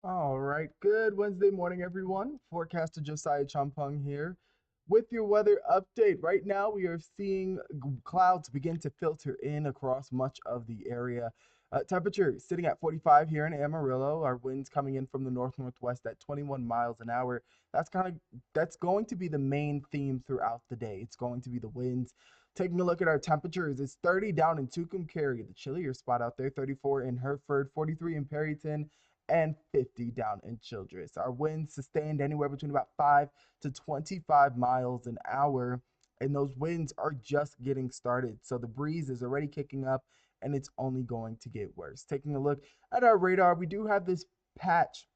All right, good Wednesday morning, everyone. Forecaster Josiah Acheampong here with your weather update. Right now, we are seeing clouds begin to filter in across much of the area. Temperature sitting at 45 here in Amarillo. Our winds coming in from the north northwest at 21 miles an hour. That's going to be the main theme throughout the day. It's going to be the winds. Taking a look at our temperatures, it's 30 down in Tucumcari, the chillier spot out there, 34 in Hereford, 43 in Perryton, and 50 down in Childress. Our winds sustained anywhere between about 5 to 25 miles an hour, and those winds are just getting started. So the breeze is already kicking up, and it's only going to get worse. Taking a look at our radar, we do have this patch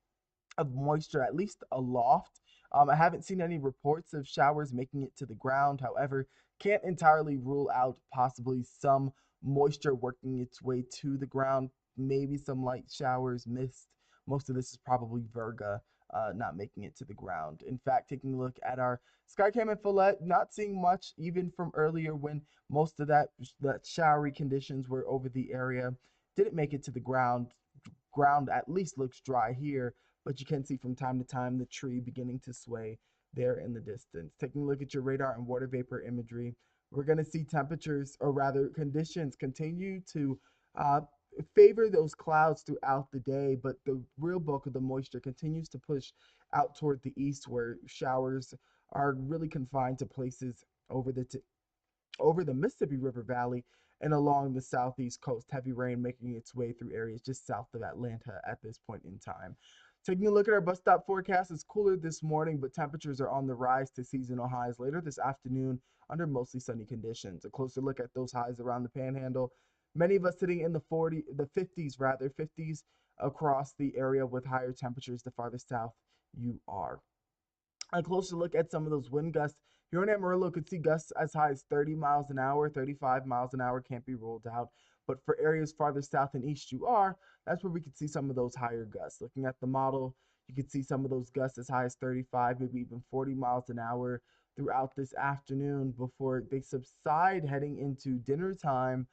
of moisture, at least aloft. I haven't seen any reports of showers making it to the ground. However, can't entirely rule out possibly some moisture working its way to the ground. Maybe some light showers, mist. Most of this is probably Virga, not making it to the ground. In fact, taking a look at our Skycam and Follett, not seeing much even from earlier when most of that showery conditions were over the area. Didn't make it to the ground. Ground at least looks dry here, but you can see from time to time the tree beginning to sway there in the distance. Taking a look at your radar and water vapor imagery, we're going to see temperatures, or rather conditions, continue to uh, favor those clouds throughout the day, but the real bulk of the moisture continues to push out toward the east, where showers are really confined to places over the Mississippi River Valley and along the southeast coast. Heavy rain making its way through areas just south of Atlanta at this point in time. Taking a look at our bus stop forecast, it's cooler this morning, but temperatures are on the rise to seasonal highs later this afternoon under mostly sunny conditions. A closer look at those highs around the panhandle. Many of us sitting in the 50s rather, 50s across the area with higher temperatures the farther south you are. A closer look at some of those wind gusts. Here in Amarillo, could see gusts as high as 30 miles an hour, 35 miles an hour, can't be ruled out. But for areas farther south and east you are, that's where we could see some of those higher gusts. Looking at the model, you could see some of those gusts as high as 35, maybe even 40 miles an hour throughout this afternoon before they subside heading into dinner time,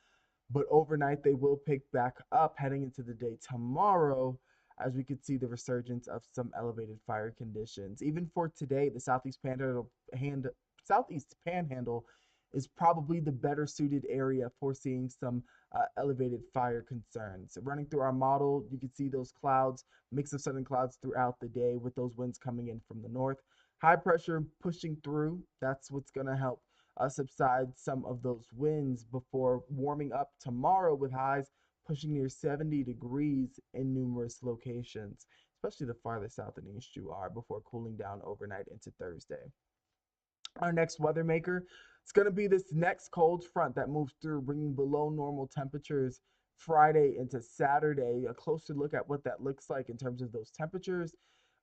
but overnight they will pick back up heading into the day tomorrow, as we could see the resurgence of some elevated fire conditions. Even for today, the southeast panhandle is probably the better suited area for seeing some elevated fire concerns. Running through our model, you can see those clouds, mix of southern clouds throughout the day with those winds coming in from the north. High pressure pushing through, that's what's going to help subside some of those winds before warming up tomorrow with highs pushing near 70 degrees in numerous locations, especially the farther south and east you are, before cooling down overnight into Thursday. Our next weather maker, it's going to be this next cold front that moves through, bringing below normal temperatures Friday into Saturday. A closer look at what that looks like in terms of those temperatures.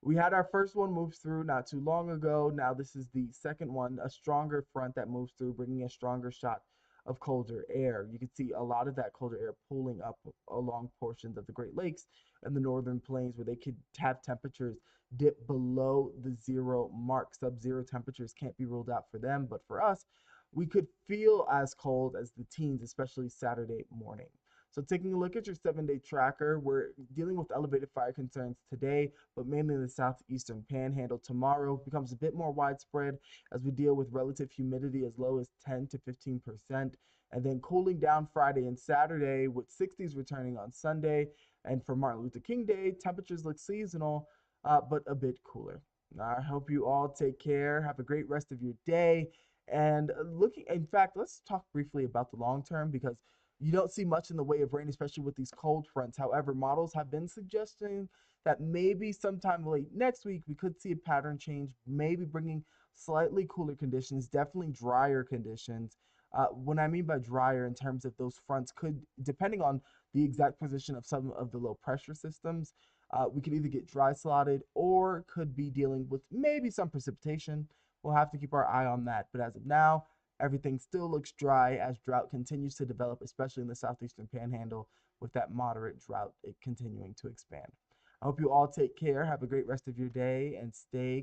We had our first one move through not too long ago. Now this is the second one, a stronger front that moves through, bringing a stronger shot of colder air. You can see a lot of that colder air pulling up along portions of the Great Lakes and the northern plains, where they could have temperatures dip below the zero mark. Sub-zero temperatures can't be ruled out for them, but for us, we could feel as cold as the teens, especially Saturday morning. So taking a look at your 7-day tracker, we're dealing with elevated fire concerns today, but mainly in the southeastern panhandle. Tomorrow becomes a bit more widespread as we deal with relative humidity as low as 10 to 15%, and then cooling down Friday and Saturday with 60s returning on Sunday. And for Martin Luther King Day, temperatures look seasonal, but a bit cooler. I hope you all take care. Have a great rest of your day. And looking, in fact, let's talk briefly about the long term, because you don't see much in the way of rain, especially with these cold fronts. However, models have been suggesting that maybe sometime late next week we could see a pattern change, maybe bringing slightly cooler conditions, definitely drier conditions. When I mean by drier, in terms of those fronts could, depending on the exact position of some of the low pressure systems, we could either get dry slotted or could be dealing with maybe some precipitation. We'll have to keep our eye on that. But as of now, everything still looks dry as drought continues to develop, especially in the southeastern panhandle, with that moderate drought continuing to expand. I hope you all take care. Have a great rest of your day and stay